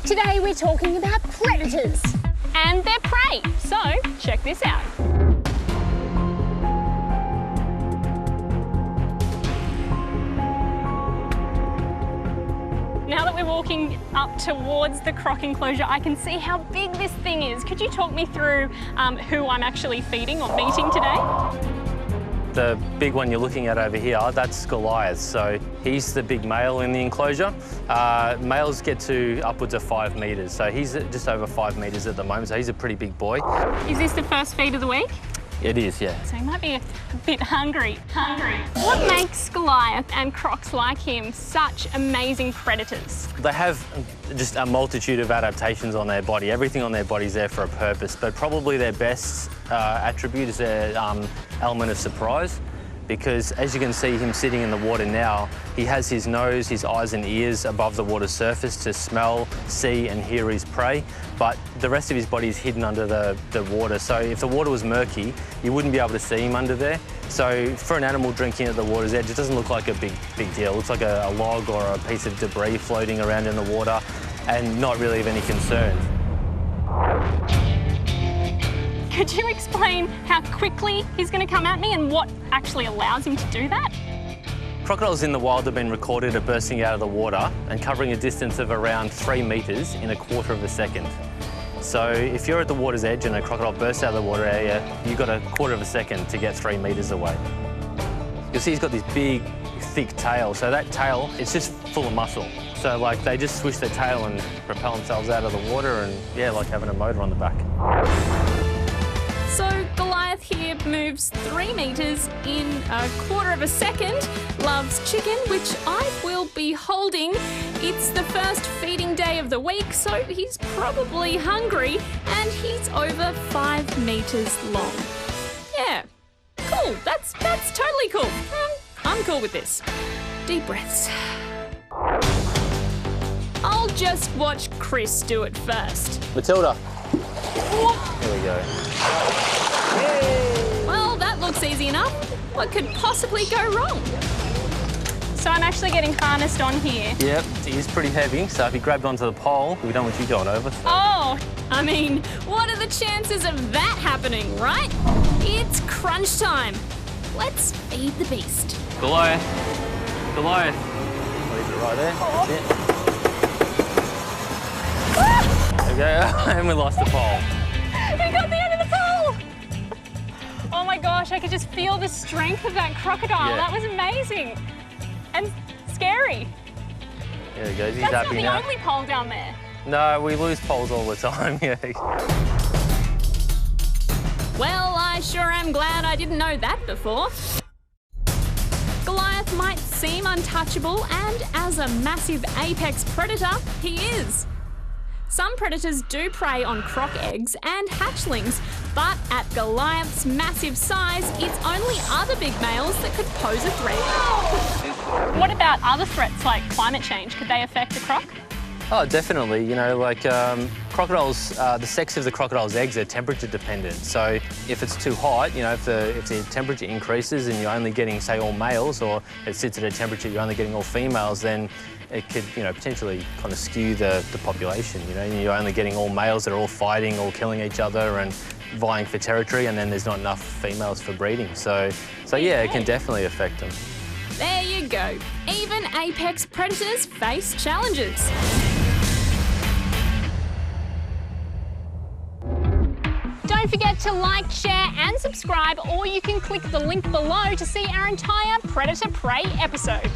Today we're talking about predators and their prey, so check this out. Now that we're walking up towards the croc enclosure, I can see how big this thing is. Could you talk me through who I'm actually feeding or meeting today? The big one you're looking at over here, that's Goliath. So he's the big male in the enclosure. Males get to upwards of 5 metres. So he's just over 5 metres at the moment, so he's a pretty big boy. Is this the first feed of the week? It is, yeah. So he might be a bit hungry. What makes Goliath and crocs like him such amazing predators? They have just a multitude of adaptations on their body. Everything on their body is there for a purpose, but probably their best attribute is their element of surprise. Because as you can see him sitting in the water now, he has his nose, his eyes and ears above the water's surface to smell, see and hear his prey, but the rest of his body is hidden under the water. So if the water was murky, you wouldn't be able to see him under there. So for an animal drinking at the water's edge, it doesn't look like a big deal. It looks like a log or a piece of debris floating around in the water and not really of any concern. Could you explain how quickly he's going to come at me and what actually allows him to do that? Crocodiles in the wild have been recorded at bursting out of the water and covering a distance of around 3 metres in a quarter of a second. So if you're at the water's edge and a crocodile bursts out of the water area, you've got a quarter of a second to get 3 metres away. You'll see he's got this big, thick tail. So that tail, it's just full of muscle. So like they just swish their tail and propel themselves out of the water and yeah, like having a motor on the back. So Goliath here moves 3 metres in a quarter of a second, loves chicken, which I will be holding. It's the first feeding day of the week, so he's probably hungry, and he's over 5 metres long. Yeah, cool, that's totally cool. I'm cool with this. Deep breaths. I'll just watch Chris do it first. Matilda. Whoa. Here we go. Well, that looks easy enough. What could possibly go wrong? So I'm actually getting harnessed on here. Yep, it is pretty heavy, so if you grabbed onto the pole, we don't want you going over. So. Oh, I mean, what are the chances of that happening, right? It's crunch time. Let's feed the beast. Goliath. Goliath. Leave it right there. Oh. That's it. There we go, and we lost the pole. We got the end of the pole! Oh my gosh, I could just feel the strength of that crocodile. Yeah. That was amazing. And scary. There he goes, he's That's happy now. not the only pole down there. No, we lose poles all the time, yeah. Well, I sure am glad I didn't know that before. Goliath might seem untouchable, and as a massive apex predator, he is. Some predators do prey on croc eggs and hatchlings, but at Goliath's massive size, it's only other big males that could pose a threat. What about other threats like climate change? Could they affect a croc? Oh, definitely. You know, like crocodiles, the sex of the crocodile's eggs are temperature dependent. So if it's too hot, you know, if the temperature increases and you're only getting, say, all males, or it sits at a temperature you're only getting all females, then it could, you know, potentially kind of skew the population. You know, you're only getting all males that are all fighting, all killing each other and vying for territory, and then there's not enough females for breeding. So yeah, it can definitely affect them. There you go. Even apex predators face challenges. Don't forget to like, share and subscribe, or you can click the link below to see our entire Predator Prey episode.